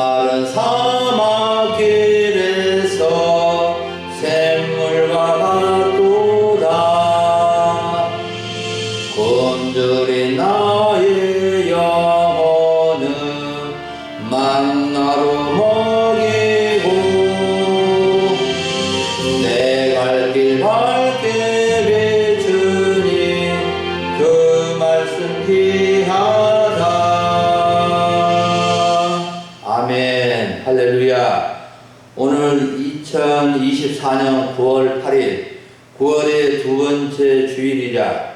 마른 사막길에서 샘물과 같도다. 곤절이 나의 영혼을 만나로 먹이고 내 갈 길 밝게 비추니 그 말씀 귀하다. 아멘. 할렐루야. 오늘 2024년 9월 8일 9월의 두 번째 주일이자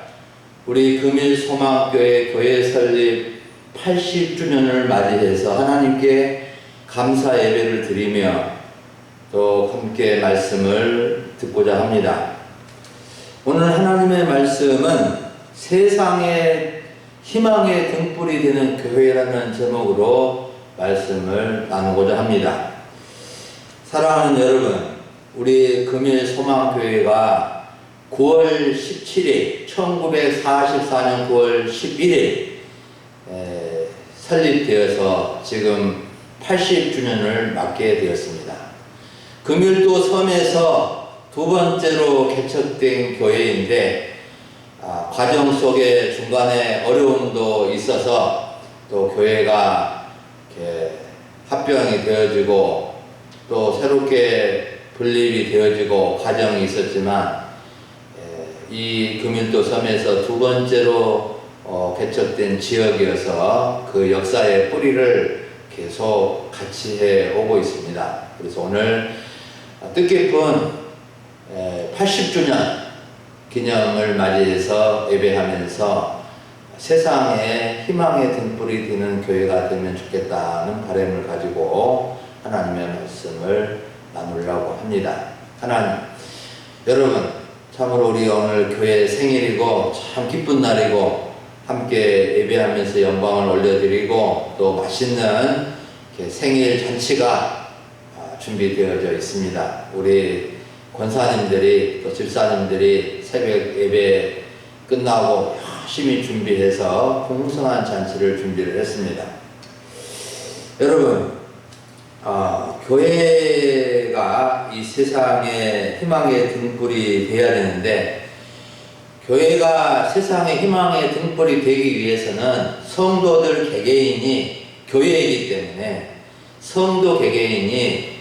우리 금일소망교회 교회 설립 80주년을 맞이해서 하나님께 감사 예배를 드리며 또 함께 말씀을 듣고자 합니다. 오늘 하나님의 말씀은 세상의 희망의 등불이 되는 교회라는 제목으로 말씀을 나누고자 합니다. 사랑하는 여러분, 우리 금일소망교회가 9월 17일 1944년 9월 11일 설립되어서 지금 80주년을 맞게 되었습니다. 금일도 섬에서 두 번째로 개척된 교회인데 과정 속에 중간에 어려움도 있어서 또 교회가 이렇게 합병이 되어지고 또 새롭게 분립이 되어지고 과정이 있었지만 이 금일도 섬에서 두 번째로 개척된 지역이어서 그 역사의 뿌리를 계속 같이 해오고 있습니다. 그래서 오늘 뜻깊은 80주년 기념을 맞이해서 예배하면서 세상에 희망의 등불이 되는 교회가 되면 좋겠다는 바람을 가지고 하나님의 말씀을 나누려고 합니다. 하나님, 여러분, 참으로 우리 오늘 교회 생일이고 참 기쁜 날이고 함께 예배하면서 영광을 올려드리고 또 맛있는 생일 잔치가 준비되어져 있습니다. 우리 권사님들이 또 집사님들이 새벽 예배 끝나고 열심히 준비해서 풍성한 잔치를 준비를 했습니다. 여러분, 교회가 이 세상의 희망의 등불이 되어야 되는데 교회가 세상의 희망의 등불이 되기 위해서는 성도들 개개인이 교회이기 때문에 성도 개개인이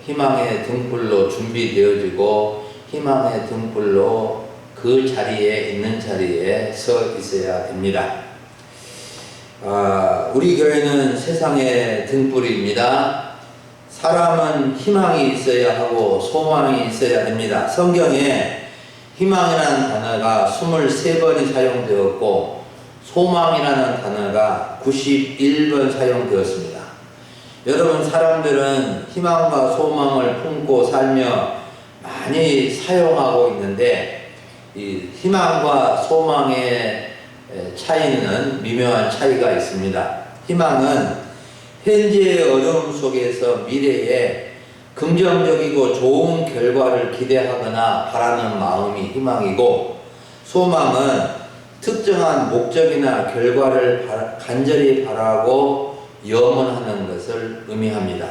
희망의 등불로 준비되어지고 희망의 등불로 그 자리에 있는 자리에 서 있어야 됩니다. 우리 교회는 세상의 등불입니다. 사람은 희망이 있어야 하고 소망이 있어야 됩니다. 성경에 희망이라는 단어가 23번이 사용되었고 소망이라는 단어가 91번 사용되었습니다. 여러분, 사람들은 희망과 소망을 품고 살며 많이 사용하고 있는데 이 희망과 소망의 차이는 미묘한 차이가 있습니다. 희망은 현재의 어려움 속에서 미래에 긍정적이고 좋은 결과를 기대하거나 바라는 마음이 희망이고, 소망은 특정한 목적이나 결과를 간절히 바라고 염원하는 것을 의미합니다.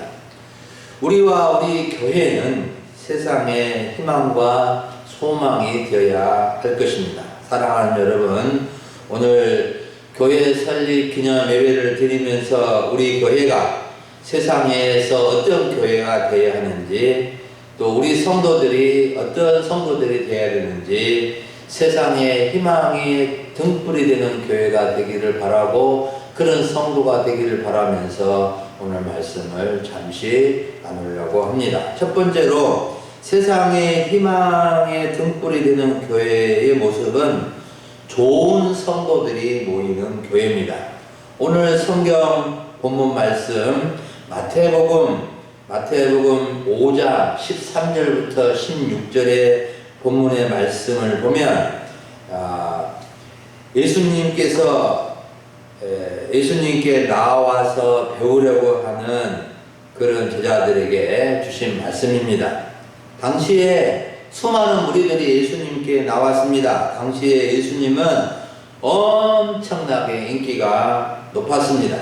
우리와 우리 교회는 세상에 희망과 소망이 되어야 할 것입니다. 사랑하는 여러분, 오늘 교회 설립 기념 예배를 드리면서 우리 교회가 세상에서 어떤 교회가 되어야 하는지, 또 우리 성도들이 어떤 성도들이 되어야 되는지, 세상에 희망이 등불이 되는 교회가 되기를 바라고 그런 성도가 되기를 바라면서 오늘 말씀을 잠시 나누려고 합니다. 첫 번째로 세상에 희망의 등불이 되는 교회의 모습은 좋은 성도들이 모이는 교회입니다. 오늘 성경 본문 말씀 마태복음 5장 13절부터 16절의 본문의 말씀을 보면 예수님께 나와서 배우려고 하는 그런 제자들에게 주신 말씀입니다. 당시에 수많은 무리들이 예수님께 나왔습니다. 당시에 예수님은 엄청나게 인기가 높았습니다.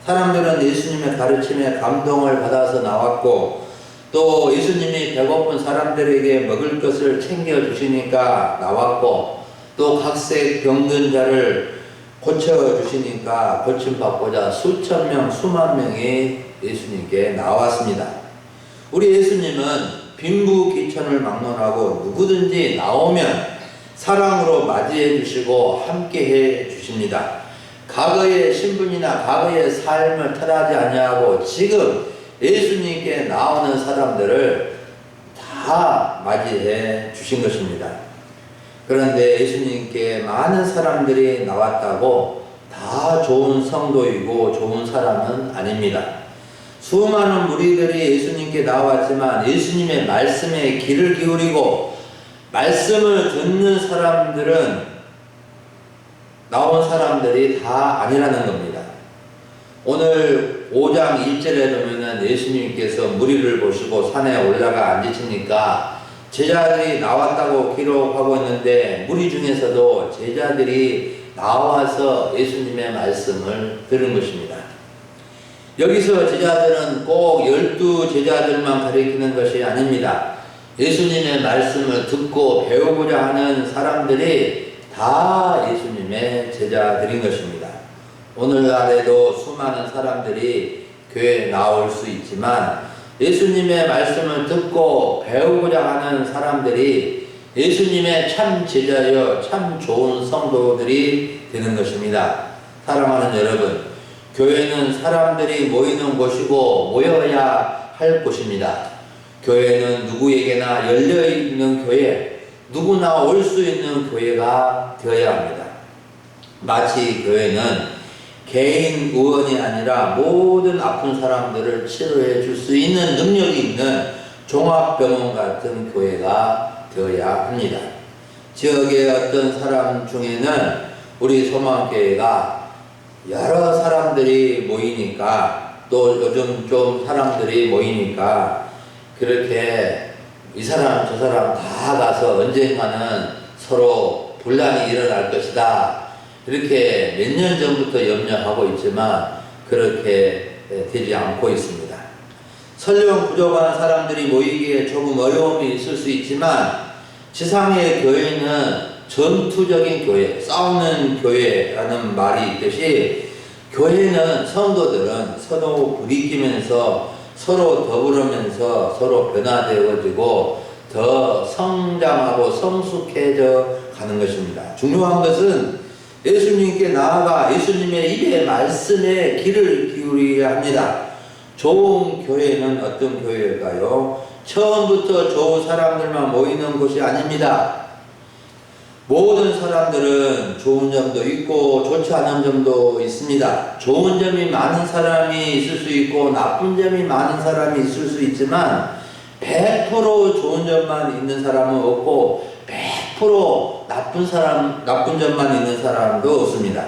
사람들은 예수님의 가르침에 감동을 받아서 나왔고, 또 예수님이 배고픈 사람들에게 먹을 것을 챙겨주시니까 나왔고, 또 각색 병든 자를 고쳐주시니까 고침받고자 수천 명, 수만 명이 예수님께 나왔습니다. 우리 예수님은 빈부귀천을 막론하고 누구든지 나오면 사랑으로 맞이해 주시고 함께 해 주십니다. 과거의 신분이나 과거의 삶을 탓하지 아니하고 지금 예수님께 나오는 사람들을 다 맞이해 주신 것입니다. 그런데 예수님께 많은 사람들이 나왔다고 다 좋은 성도이고 좋은 사람은 아닙니다. 수많은 무리들이 예수님께 나왔지만 예수님의 말씀에 귀를 기울이고 말씀을 듣는 사람들은 나온 사람들이 다 아니라는 겁니다. 오늘 5장 1절에 보면은 예수님께서 무리를 보시고 산에 올라가 앉으시니까 제자들이 나왔다고 기록하고 있는데, 무리 중에서도 제자들이 나와서 예수님의 말씀을 들은 것입니다. 여기서 제자들은 꼭 12제자들만 가리키는 것이 아닙니다. 예수님의 말씀을 듣고 배우고자 하는 사람들이 다 예수님의 제자들인 것입니다. 오늘날에도 수많은 사람들이 교회에 나올 수 있지만 예수님의 말씀을 듣고 배우고자 하는 사람들이 예수님의 참 제자여 참 좋은 성도들이 되는 것입니다. 사랑하는 여러분, 교회는 사람들이 모이는 곳이고 모여야 할 곳입니다. 교회는 누구에게나 열려있는 교회, 누구나 올 수 있는 교회가 되어야 합니다. 마치 교회는 개인 의원이 아니라 모든 아픈 사람들을 치료해 줄 수 있는 능력이 있는 종합병원 같은 교회가 되어야 합니다. 지역의 어떤 사람 중에는 우리 소망교회가 여러 사람들이 모이니까, 또 요즘 좀 사람들이 모이니까 그렇게 이 사람 저 사람 다 가서 언젠가는 서로 분란이 일어날 것이다, 이렇게 몇 년 전부터 염려하고 있지만 그렇게 되지 않고 있습니다. 설령 부족한 사람들이 모이기에 조금 어려움이 있을 수 있지만 지상의 교회는 전투적인 교회, 싸우는 교회라는 말이 있듯이 교회는 성도들은 서로 부딪히면서 서로 더불으면서 서로 변화되어지고 더 성장하고 성숙해져 가는 것입니다. 중요한 것은 예수님께 나아가 예수님의 입의 말씀에 귀를 기울여야 합니다. 좋은 교회는 어떤 교회일까요? 처음부터 좋은 사람들만 모이는 곳이 아닙니다. 모든 사람들은 좋은 점도 있고 좋지 않은 점도 있습니다. 좋은 점이 많은 사람이 있을 수 있고 나쁜 점이 많은 사람이 있을 수 있지만 100% 좋은 점만 있는 사람은 없고 100% 나쁜 점만 있는 사람도 없습니다.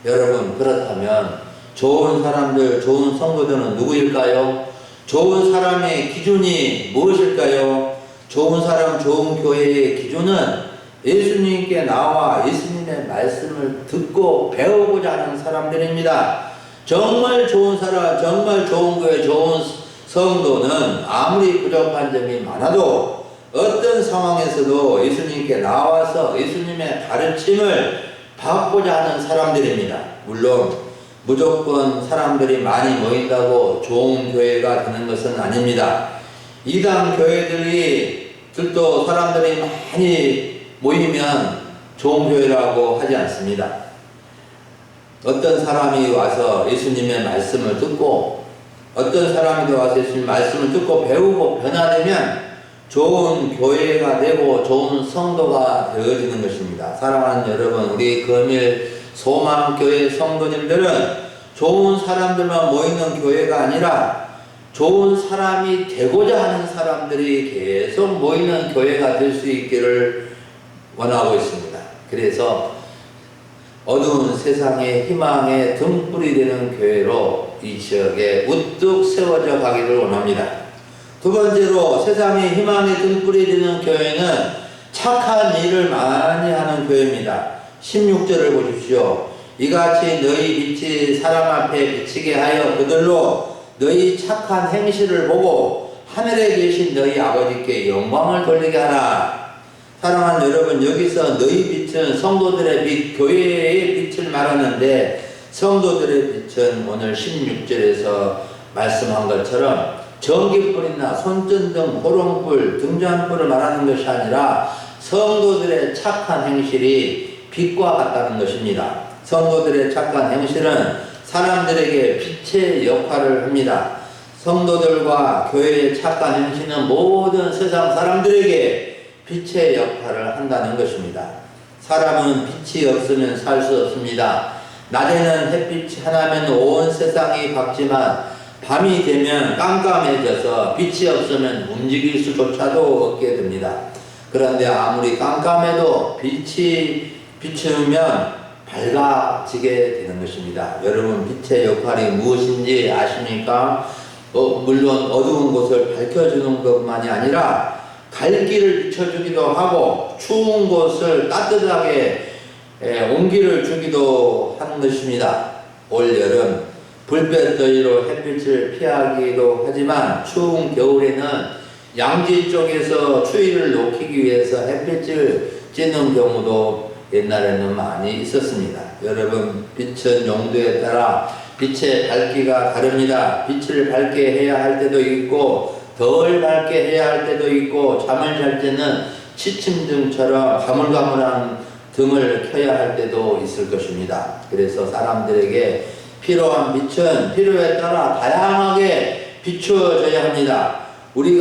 여러분, 그렇다면 좋은 사람들, 좋은 성도들은 누구일까요? 좋은 사람의 기준이 무엇일까요? 좋은 사람, 좋은 교회의 기준은 예수님께 나와 예수님의 말씀을 듣고 배우고자 하는 사람들입니다. 정말 좋은 사람, 정말 좋은 교회, 좋은 성도는 아무리 부족한 점이 많아도 어떤 상황에서도 예수님께 나와서 예수님의 가르침을 받고자 하는 사람들입니다. 물론 무조건 사람들이 많이 모인다고 좋은 교회가 되는 것은 아닙니다. 이단 교회들도 사람들이 많이 모이면 좋은 교회라고 하지 않습니다. 어떤 사람이 와서 예수님의 말씀을 듣고 어떤 사람이 와서 예수님의 말씀을 듣고 배우고 변화되면 좋은 교회가 되고 좋은 성도가 되어지는 것입니다. 사랑하는 여러분, 우리 금일 소망교회 성도님들은 좋은 사람들만 모이는 교회가 아니라 좋은 사람이 되고자 하는 사람들이 계속 모이는 교회가 될 수 있기를 원하고 있습니다. 그래서 어두운 세상의 희망의 등불이 되는 교회로 이 지역에 우뚝 세워져 가기를 원합니다. 두 번째로 세상의 희망의 등불이 되는 교회는 착한 일을 많이 하는 교회입니다. 16절을 보십시오. 이같이 너희 빛이 사람 앞에 비치게 하여 그들로 너희 착한 행실을 보고 하늘에 계신 너희 아버지께 영광을 돌리게 하라. 사랑하는 여러분, 여기서 너희 빛은 성도들의 빛, 교회의 빛을 말하는데, 성도들의 빛은 오늘 16절에서 말씀한 것처럼 전기불이나 손전등, 호롱불, 등잔불을 말하는 것이 아니라 성도들의 착한 행실이 빛과 같다는 것입니다. 성도들의 착한 행실은 사람들에게 빛의 역할을 합니다. 성도들과 교회의 착한 행실은 모든 세상 사람들에게 빛의 역할을 한다는 것입니다. 사람은 빛이 없으면 살 수 없습니다. 낮에는 햇빛이 하나면 온 세상이 밝지만 밤이 되면 깜깜해져서 빛이 없으면 움직일 수조차도 없게 됩니다. 그런데 아무리 깜깜해도 빛이 비추면 밝아지게 되는 것입니다. 여러분, 빛의 역할이 무엇인지 아십니까? 물론 어두운 곳을 밝혀주는 것만이 아니라 갈 길을 비춰주기도 하고 추운 곳을 따뜻하게 온기를 주기도 하는 것입니다. 올 여름 불볕 더위로 햇빛을 피하기도 하지만 추운 겨울에는 양지 쪽에서 추위를 녹이기 위해서 햇빛을 쬐는 경우도 옛날에는 많이 있었습니다. 여러분, 빛은 용도에 따라 빛의 밝기가 다릅니다. 빛을 밝게 해야 할 때도 있고 덜 밝게 해야 할 때도 있고, 잠을 잘 때는 취침등처럼 가물가물한 등을 켜야 할 때도 있을 것입니다. 그래서 사람들에게 필요한 빛은 필요에 따라 다양하게 비추어져야 합니다. 우리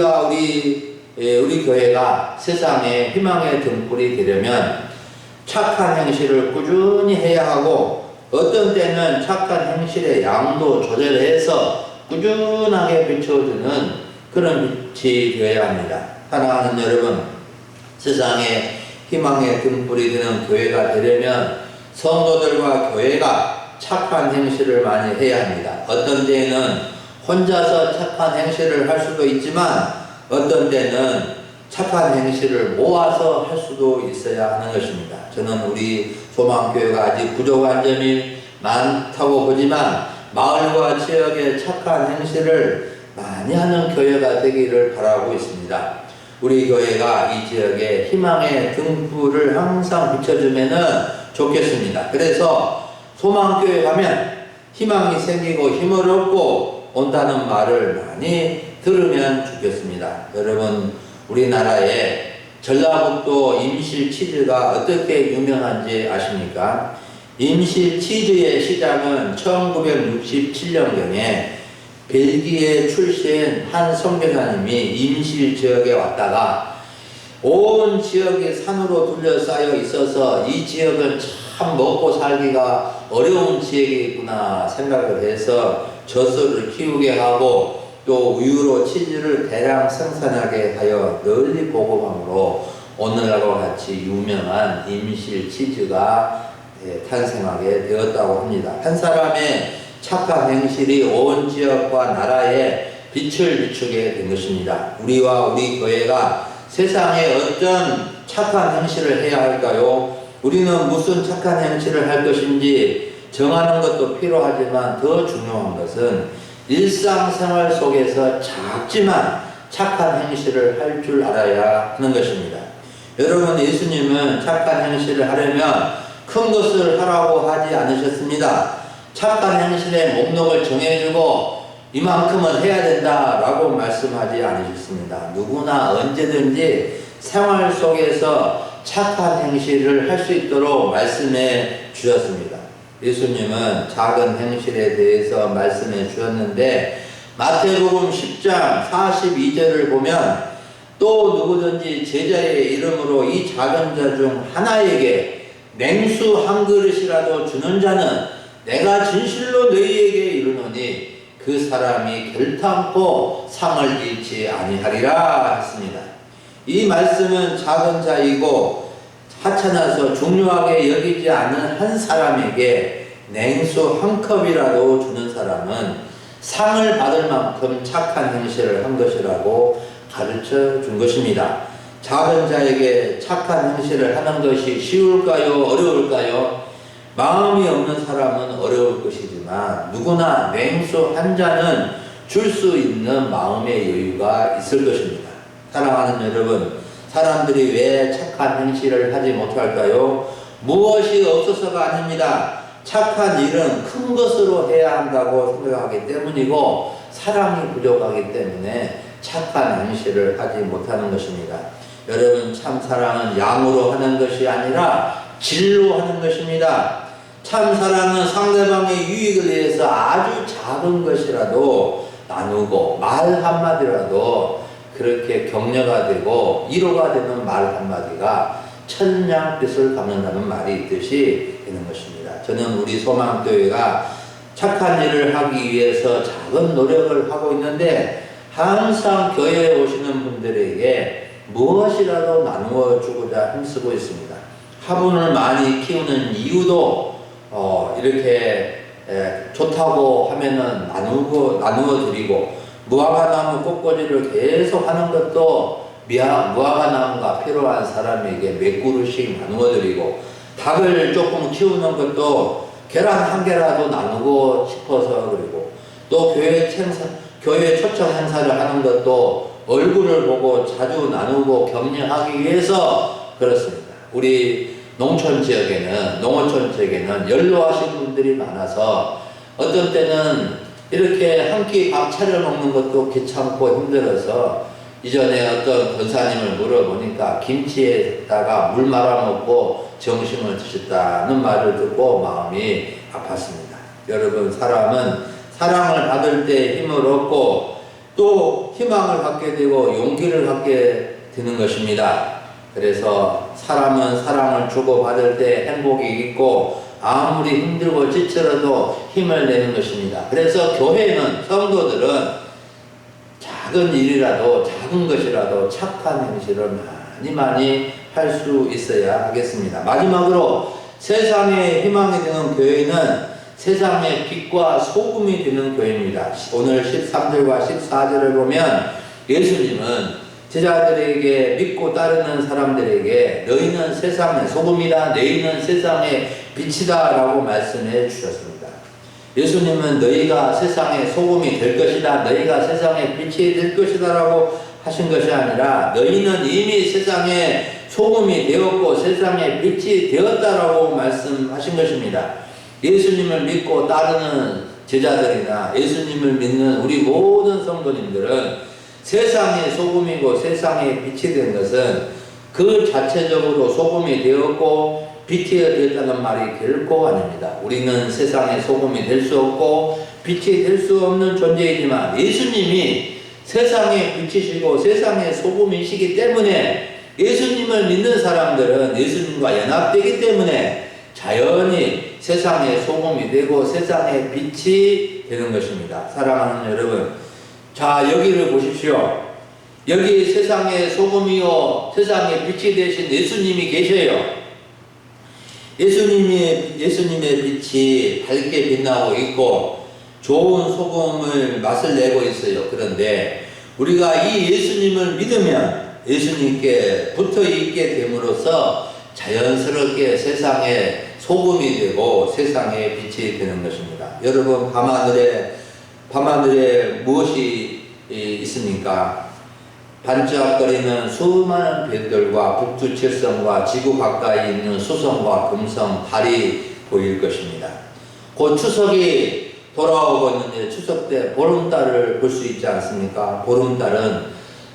교회가 세상에 희망의 등불이 되려면 착한 행실을 꾸준히 해야 하고, 어떤 때는 착한 행실의 양도 조절해서 꾸준하게 비춰주는 그런 빛이 되어야 합니다. 사랑하는 여러분, 세상에 희망의 등불이 되는 교회가 되려면 성도들과 교회가 착한 행실을 많이 해야 합니다. 어떤 때에는 혼자서 착한 행실을 할 수도 있지만 어떤 때는 착한 행실을 모아서 할 수도 있어야 하는 것입니다. 저는 우리 소망교회가 아직 부족한 점이 많다고 보지만 마을과 지역의 착한 행실을 많이 하는 교회가 되기를 바라고 있습니다. 우리 교회가 이 지역에 희망의 등불을 항상 비춰주면 좋겠습니다. 그래서 소망교회 가면 희망이 생기고 힘을 얻고 온다는 말을 많이 들으면 좋겠습니다. 여러분, 우리나라의 전라북도 임실치즈가 어떻게 유명한지 아십니까? 임실치즈의 시작은 1967년경에 벨기에 출신 한 선교사님이 임실 지역에 왔다가 온 지역이 산으로 둘러싸여 있어서 이 지역은 참 먹고 살기가 어려운 지역이구나 생각을 해서 젖소를 키우게 하고 또 우유로 치즈를 대량 생산하게 하여 널리 보급함으로 오늘날과 같이 유명한 임실 치즈가 탄생하게 되었다고 합니다. 한 사람의 착한 행실이 온 지역과 나라에 빛을 비추게 된 것입니다. 우리와 우리 교회가 세상에 어떤 착한 행실을 해야 할까요? 우리는 무슨 착한 행실을 할 것인지 정하는 것도 필요하지만 더 중요한 것은 일상생활 속에서 작지만 착한 행실을 할 줄 알아야 하는 것입니다. 여러분, 예수님은 착한 행실을 하려면 큰 것을 하라고 하지 않으셨습니다. 착한 행실의 목록을 정해주고 이만큼은 해야 된다라고 말씀하지 않으셨습니다. 누구나 언제든지 생활 속에서 착한 행실을 할 수 있도록 말씀해 주셨습니다. 예수님은 작은 행실에 대해서 말씀해 주셨는데 마태복음 10장 42절을 보면 또 누구든지 제자의 이름으로 이 작은 자 중 하나에게 냉수 한 그릇이라도 주는 자는 내가 진실로 너희에게 이르노니 그 사람이 결탄코 상을 잃지 아니하리라 했습니다. 이 말씀은 작은 자이고 하찮아서 중요하게 여기지 않은 한 사람에게 냉수 한 컵이라도 주는 사람은 상을 받을 만큼 착한 행실을 한 것이라고 가르쳐 준 것입니다. 작은 자에게 착한 행실을 하는 것이 쉬울까요? 어려울까요? 마음이 없는 사람은 어려울 것이지만 누구나 냉수 한 잔은 줄 수 있는 마음의 여유가 있을 것입니다. 사랑하는 여러분, 사람들이 왜 착한 행실을 하지 못할까요? 무엇이 없어서가 아닙니다. 착한 일은 큰 것으로 해야 한다고 생각하기 때문이고 사랑이 부족하기 때문에 착한 행실을 하지 못하는 것입니다. 여러분, 참 사랑은 양으로 하는 것이 아니라 질로 하는 것입니다. 참 사랑은 상대방의 유익을 위해서 아주 작은 것이라도 나누고 말 한마디라도 그렇게 격려가 되고 위로가 되는 말 한마디가 천냥빚을 갚는다는 말이 있듯이 되는 것입니다. 저는 우리 소망교회가 착한 일을 하기 위해서 작은 노력을 하고 있는데 항상 교회에 오시는 분들에게 무엇이라도 나누어 주고자 힘쓰고 있습니다. 화분을 많이 키우는 이유도 이렇게 좋다고 하면은 나누어 드리고, 무화과나무 꽃꽂이를 계속 하는 것도 무화과나무가 필요한 사람에게 몇 그루씩 나누어 드리고, 닭을 조금 키우는 것도 계란 한 개라도 나누고 싶어서 그리고, 또 교회 초청 행사를 하는 것도 얼굴을 보고 자주 나누고 격려하기 위해서 그렇습니다. 우리 농촌 지역에는 연로하신 분들이 많아서 어떤 때는 이렇게 한 끼 밥 차려 먹는 것도 귀찮고 힘들어서 이전에 어떤 권사님을 물어보니까 김치에다가 물 말아 먹고 점심을 드셨다는 말을 듣고 마음이 아팠습니다. 여러분, 사람은 사랑을 받을 때 힘을 얻고 또 희망을 갖게 되고 용기를 갖게 되는 것입니다. 그래서 사람은 사랑을 주고받을 때 행복이 있고 아무리 힘들고 지쳐도 힘을 내는 것입니다. 그래서 교회는, 성도들은 작은 일이라도 작은 것이라도 착한 행실을 많이 할 수 있어야 하겠습니다. 마지막으로 세상의 희망이 되는 교회는 세상의 빛과 소금이 되는 교회입니다. 오늘 13절과 14절을 보면 예수님은 제자들에게, 믿고 따르는 사람들에게 너희는 세상의 소금이다, 너희는 세상의 빛이다 라고 말씀해 주셨습니다. 예수님은 너희가 세상의 소금이 될 것이다, 너희가 세상의 빛이 될 것이다 라고 하신 것이 아니라 너희는 이미 세상의 소금이 되었고 세상의 빛이 되었다라고 말씀하신 것입니다. 예수님을 믿고 따르는 제자들이나 예수님을 믿는 우리 모든 성도님들은 세상의 소금이고 세상의 빛이 된 것은 그 자체적으로 소금이 되었고 빛이 되었다는 말이 결코 아닙니다. 우리는 세상의 소금이 될 수 없고 빛이 될 수 없는 존재이지만 예수님이 세상의 빛이시고 세상의 소금이시기 때문에 예수님을 믿는 사람들은 예수님과 연합되기 때문에 자연히 세상의 소금이 되고 세상의 빛이 되는 것입니다. 사랑하는 여러분, 자, 여기를 보십시오. 여기 세상의 소금이요 세상의 빛이 되신 예수님이 계셔요. 예수님의 빛이 밝게 빛나고 있고 좋은 소금을 맛을 내고 있어요. 그런데 우리가 이 예수님을 믿으면 예수님께 붙어 있게 됨으로써 자연스럽게 세상의 소금이 되고 세상의 빛이 되는 것입니다. 여러분, 밤하늘에 무엇이 있습니까? 반짝거리는 수많은 별들과 북두칠성과 지구 가까이 있는 수성과 금성, 달이 보일 것입니다. 곧 추석이 돌아오고 있는데 추석 때 보름달을 볼 수 있지 않습니까? 보름달은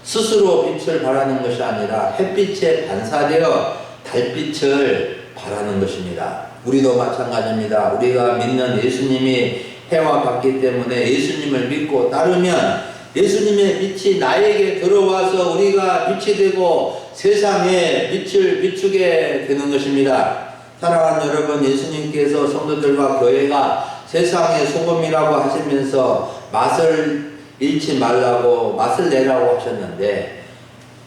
스스로 빛을 발하는 것이 아니라 햇빛에 반사되어 달빛을 발하는 것입니다. 우리도 마찬가지입니다. 우리가 믿는 예수님이 해와 같기 때문에 예수님을 믿고 따르면 예수님의 빛이 나에게 들어와서 우리가 빛이 되고 세상에 빛을 비추게 되는 것입니다. 사랑하는 여러분, 예수님께서 성도들과 교회가 세상의 소금이라고 하시면서 맛을 잃지 말라고, 맛을 내라고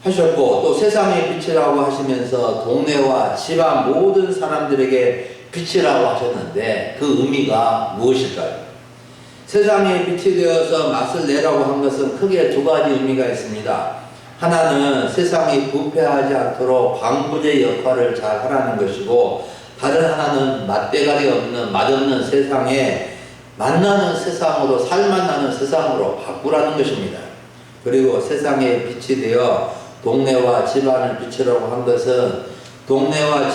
하셨고 또 세상의 빛이라고 하시면서 동네와 집안 모든 사람들에게 빛이라고 하셨는데 그 의미가 무엇일까요? 세상의 빛이 되어서 맛을 내라고 한 것은 크게 두 가지 의미가 있습니다. 하나는 세상이 부패하지 않도록 방부제 역할을 잘 하라는 것이고, 다른 하나는 맛대가리 없는 맛없는 세상에 만나는 세상으로 살만나는 세상으로 바꾸라는 것입니다. 그리고 세상의 빛이 되어 동네와 집안을 비추라고 한 것은 동네와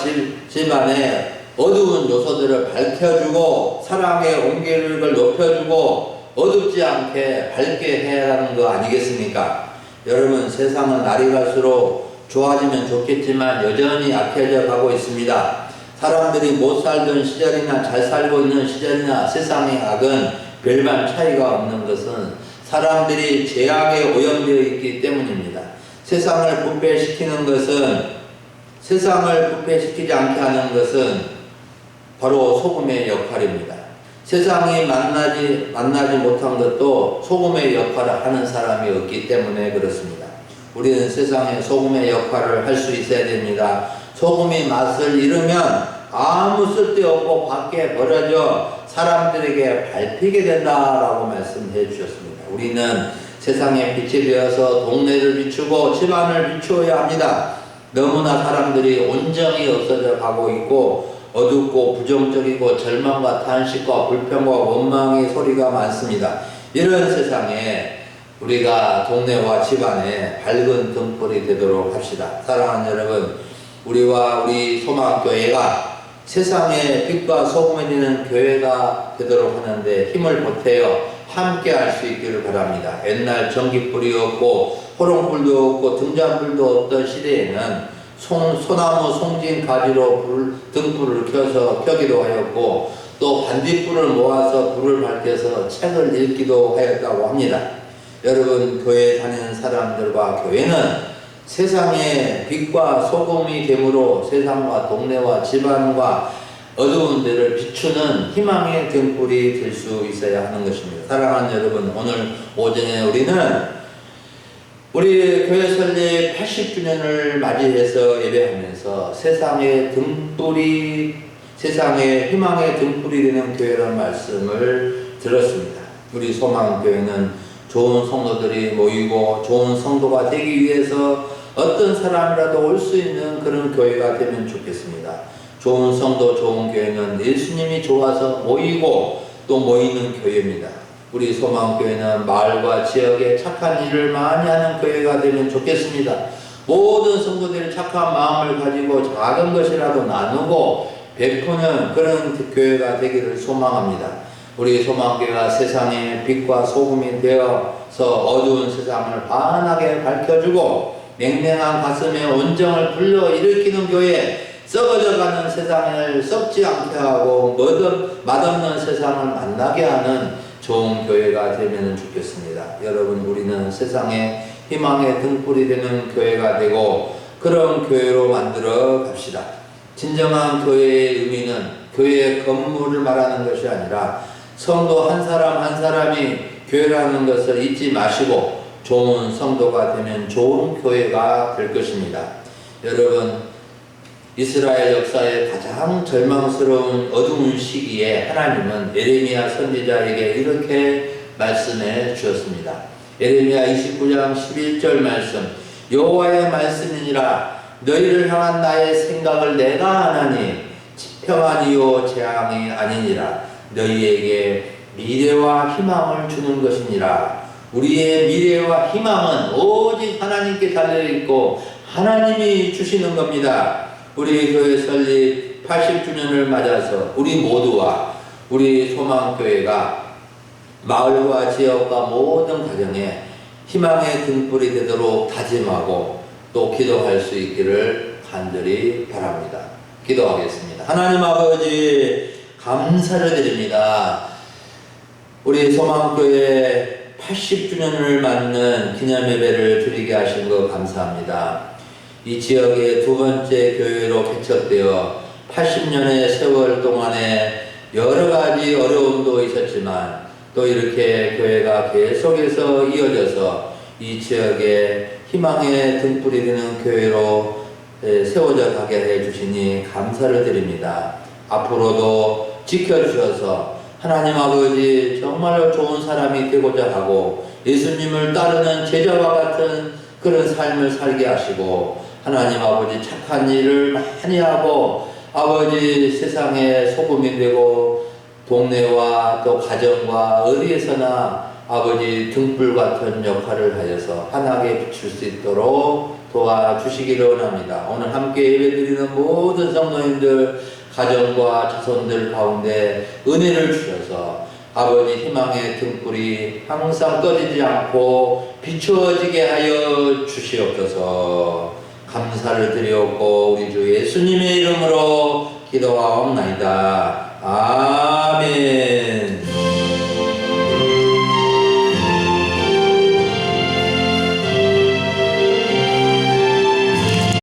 집안의 어두운 요소들을 밝혀주고 사랑의 온기를 높여주고 어둡지 않게 밝게 해야 하는 거 아니겠습니까? 여러분, 세상은 날이 갈수록 좋아지면 좋겠지만 여전히 약해져 가고 있습니다. 사람들이 못 살던 시절이나 잘 살고 있는 시절이나 세상의 악은 별반 차이가 없는 것은 사람들이 죄악에 오염되어 있기 때문입니다. 세상을 부패시키는 것은, 세상을 부패시키지 않게 하는 것은 바로 소금의 역할입니다. 세상이 만나지 못한 것도 소금의 역할을 하는 사람이 없기 때문에 그렇습니다. 우리는 세상에 소금의 역할을 할 수 있어야 됩니다. 소금이 맛을 잃으면 아무 쓸데없고 밖에 버려져 사람들에게 밟히게 된다라고 말씀해 주셨습니다. 우리는 세상의 빛이 되어서 동네를 비추고 집안을 비추어야 합니다. 너무나 사람들이 온정이 없어져 가고 있고 어둡고 부정적이고 절망과 탄식과 불평과 원망의 소리가 많습니다. 이런 세상에 우리가 동네와 집안에 밝은 등불이 되도록 합시다. 사랑하는 여러분, 우리와 우리 소망교회가 세상의 빛과 소금이 되는 교회가 되도록 하는데 힘을 보태어 함께 할 수 있기를 바랍니다. 옛날 전기불이 없고 호롱불도 없고 등잔불도 없던 시대에는 소나무 송진 가지로 등불을 켜기도 하였고 또 반딧불을 모아서 불을 밝혀서 책을 읽기도 하였다고 합니다. 여러분, 교회 다니는 사람들과 교회는 세상의 빛과 소금이 됨으로 세상과 동네와 집안과 어두운 데를 비추는 희망의 등불이 될 수 있어야 하는 것입니다. 사랑하는 여러분, 오늘 오전에 우리 교회 설립 80주년을 맞이해서 예배하면서 세상의 등불이, 세상의 희망의 등불이 되는 교회라는 말씀을 들었습니다. 우리 소망교회는 좋은 성도들이 모이고 좋은 성도가 되기 위해서 어떤 사람이라도 올 수 있는 그런 교회가 되면 좋겠습니다. 좋은 성도, 좋은 교회는 예수님이 좋아서 모이고 또 모이는 교회입니다. 우리 소망교회는 마을과 지역에 착한 일을 많이 하는 교회가 되면 좋겠습니다. 모든 성도들이 착한 마음을 가지고 작은 것이라도 나누고 베푸는 그런 교회가 되기를 소망합니다. 우리 소망교회가 세상의 빛과 소금이 되어서 어두운 세상을 환하게 밝혀주고 냉랭한 가슴에 온정을 불러일으키는 교회, 썩어져가는 세상을 썩지 않게 하고 맛없는 세상을 만나게 하는 좋은 교회가 되면 좋겠습니다. 여러분, 우리는 세상에 희망의 등불이 되는 교회가 되고 그런 교회로 만들어 갑시다. 진정한 교회의 의미는 교회의 건물을 말하는 것이 아니라 성도 한 사람 한 사람이 교회라는 것을 잊지 마시고 좋은 성도가 되면 좋은 교회가 될 것입니다. 여러분, 이스라엘 역사의 가장 절망스러운 어두운 시기에 하나님은 예레미야 선지자에게 이렇게 말씀해 주셨습니다. 예레미야 29장 11절 말씀, 여호와의 말씀이니라 너희를 향한 나의 생각을 내가 아나니 평안이요 재앙이 아니니라 너희에게 미래와 희망을 주는 것이니라. 우리의 미래와 희망은 오직 하나님께 달려있고 하나님이 주시는 겁니다. 우리 교회 설립 80주년을 맞아서 우리 모두와 우리 소망교회가 마을과 지역과 모든 가정에 희망의 등불이 되도록 다짐하고 또 기도할 수 있기를 간절히 바랍니다. 기도하겠습니다. 하나님 아버지, 감사를 드립니다. 우리 소망교회 80주년을 맞는 기념예배를 드리게 하신 것 감사합니다. 이 지역의 두 번째 교회로 개척되어 80년의 세월 동안에 여러 가지 어려움도 있었지만 또 이렇게 교회가 계속해서 이어져서 이 지역에 희망의 등불이 되는 교회로 세워져 가게 해주시니 감사를 드립니다. 앞으로도 지켜주셔서 하나님 아버지 정말로 좋은 사람이 되고자 하고 예수님을 따르는 제자와 같은 그런 삶을 살게 하시고 하나님 아버지 착한 일을 많이 하고 아버지 세상에 소금이 되고 동네와 또 가정과 어디에서나 아버지 등불 같은 역할을 하여서 환하게 비출 수 있도록 도와주시기를 원합니다. 오늘 함께 예배드리는 모든 성도님들 가정과 자손들 가운데 은혜를 주셔서 아버지 희망의 등불이 항상 꺼지지 않고 비추어지게 하여 주시옵소서. 감사를 드리옵고 우리 주 예수님의 이름으로 기도하옵나이다. 아멘.